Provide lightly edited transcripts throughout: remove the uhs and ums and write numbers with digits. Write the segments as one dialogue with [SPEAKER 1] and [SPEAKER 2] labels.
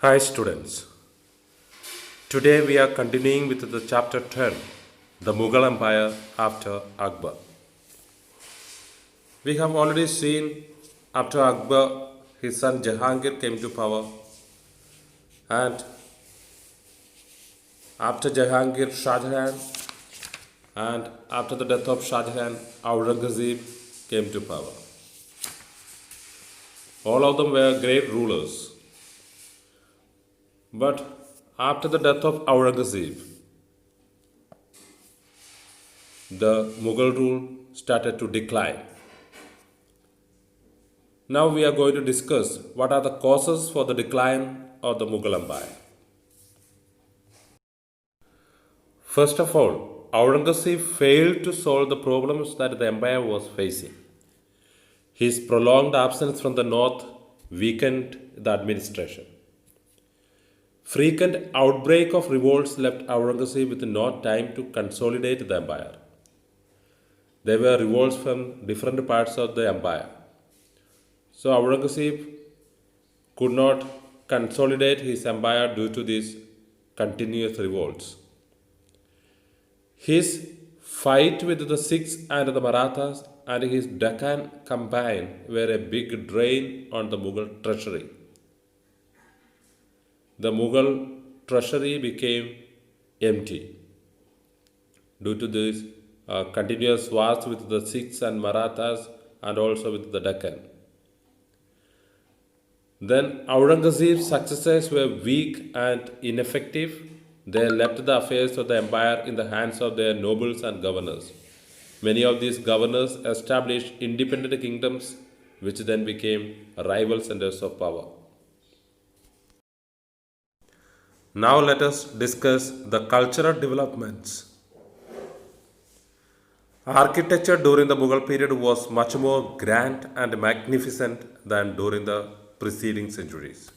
[SPEAKER 1] Hi students. Today we are continuing with the chapter 10, the Mughal Empire after Akbar. We have already seen after Akbar his son Jahangir came to power, and after Jahangir Shah Jahan, and after the death of Shah Jahan Aurangzeb came to power. All of them were great rulers. But after the death of Aurangzeb, the Mughal rule started to decline. Now we are going to discuss what are the causes for the decline of the Mughal Empire. First of all, Aurangzeb failed to solve the problems that the empire was facing. His prolonged absence from the north weakened the administration. Frequent outbreak of revolts left Aurangzeb with no time to consolidate the empire. There were revolts from different parts of the empire. So Aurangzeb could not consolidate his empire due to these continuous revolts. His fight with the Sikhs and the Marathas and his Deccan campaign were a big drain on the Mughal treasury. The Mughal treasury became empty due to this continuous wars with the Sikhs and Marathas and also with the Deccan. Then Aurangzeb's successors were weak and ineffective. They left the affairs of the empire in the hands of their nobles and governors. Many of these governors established independent kingdoms which then became rival centers of power. Now let us discuss the cultural developments. Architecture during the Mughal period was much more grand and magnificent than during the preceding centuries.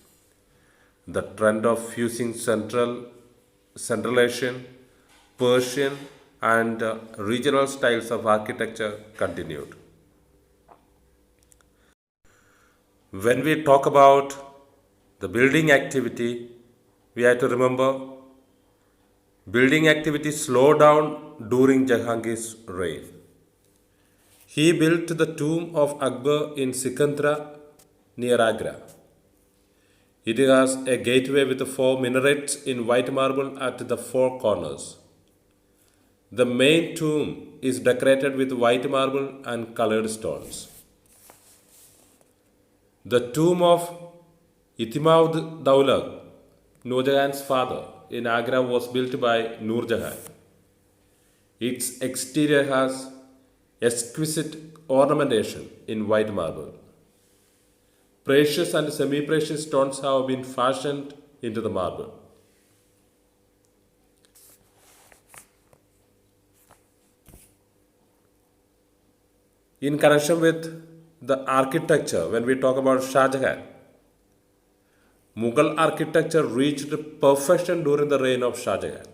[SPEAKER 1] The trend of fusing Central Asian, Persian, and regional styles of architecture continued. When we talk about the building activity, we have to remember building activity slowed down during Jahangir's reign. He built the tomb of Akbar in Sikandra near Agra. It has a gateway with four minarets in white marble at the four corners. The main tomb is decorated with white marble and colored stones. The tomb of Itimaud Dawla, Noor Jahan's father, in Agra was built by Noor Jahan. Its exterior has exquisite ornamentation in white marble. Precious and semi-precious stones have been fashioned into the marble. In connection with the architecture, when we talk about Shah Jahan, Mughal architecture reached perfection during the reign of Shah Jahan.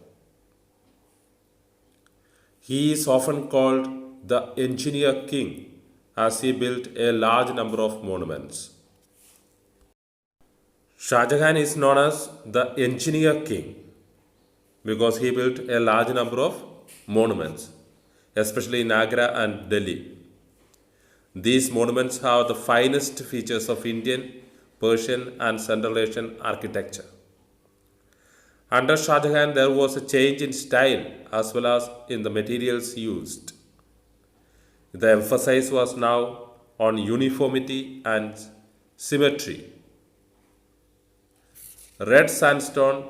[SPEAKER 1] He is often called the engineer king as he built a large number of monuments. Shah Jahan is known as the engineer king because he built a large number of monuments, especially in Agra and Delhi. These monuments have the finest features of Indian, Persian, and Central Asian architecture. Under Shah Jahan, there was a change in style as well as in the materials used. The emphasis was now on uniformity and symmetry. Red sandstone,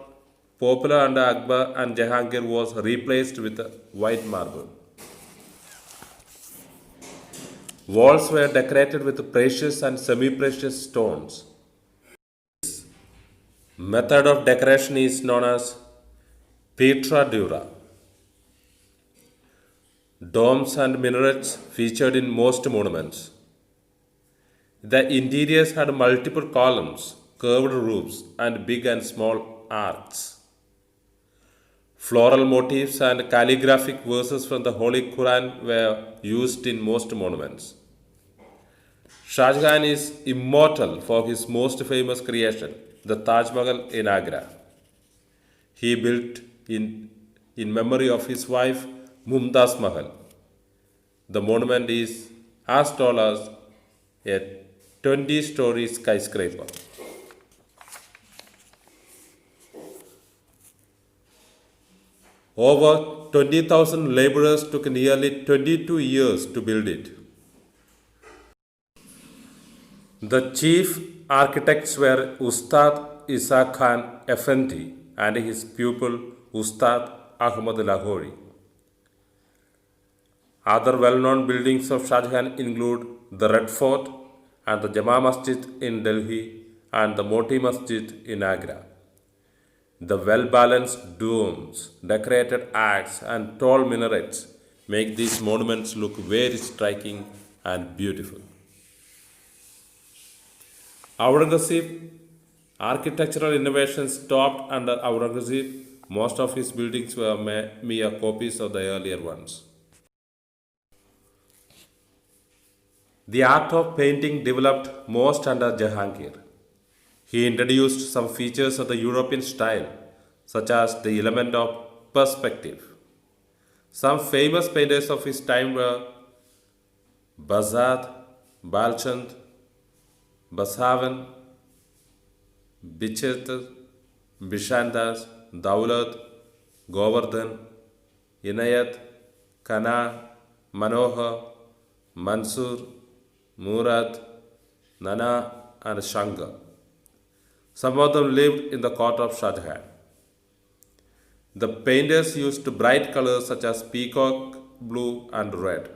[SPEAKER 1] popular under Akbar and Jahangir, was replaced with white marble. Walls were decorated with precious and semi-precious stones. Method of decoration is known as Pietra dura. Domes and minarets featured in most monuments. The interiors had multiple columns, curved roofs, and big and small arcs. Floral motifs and calligraphic verses from the Holy Quran were used in most monuments. Shah Jahan is immortal for his most famous creation, the Taj Mahal in Agra. He built in memory of his wife Mumtaz Mahal. The monument is as tall as a 20-story skyscraper. Over 20,000 laborers took nearly 22 years to build it. The chief architects were Ustad Isa Khan Effendi and his pupil Ustad Ahmad Lahori. Other well-known buildings of Shah Jahan include the Red Fort and the Jama Masjid in Delhi and the Moti Masjid in Agra. The well-balanced domes, decorated arcs and tall minarets make these monuments look very striking and beautiful. Aurangzeb architectural innovations stopped under Aurangzeb. Most of his buildings were mere copies of the earlier ones. The art of painting developed most under Jahangir. He introduced some features of the European style, such as the element of perspective. Some famous painters of his time were Bazad, Balchand, Basavan, Bichet, Bishandas, Daulat, Govardhan, Inayat, Kana, Manohar, Mansur, Murad, Nana, and Shankar. Some of them lived in the court of Shah Jahan. The painters used bright colors such as peacock blue and red.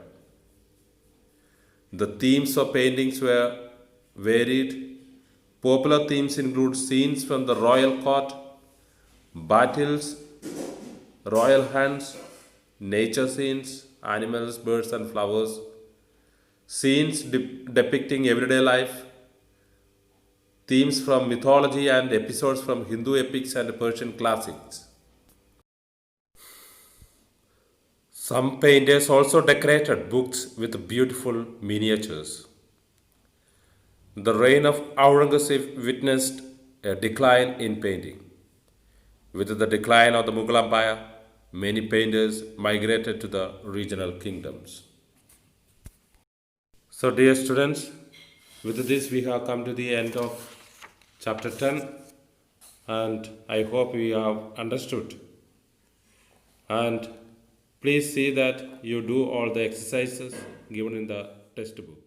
[SPEAKER 1] The themes of paintings were varied. Popular themes include scenes from the royal court, battles, royal hunts, nature scenes, animals, birds, and flowers, scenes depicting everyday life, themes from mythology and episodes from Hindu epics and Persian classics. Some painters also decorated books with beautiful miniatures. The reign of Aurangzeb witnessed a decline in painting. With the decline of the Mughal Empire, many painters migrated to the regional kingdoms. So, dear students, with this we have come to the end of chapter 10, and I hope you have understood. And please see that you do all the exercises given in the textbook.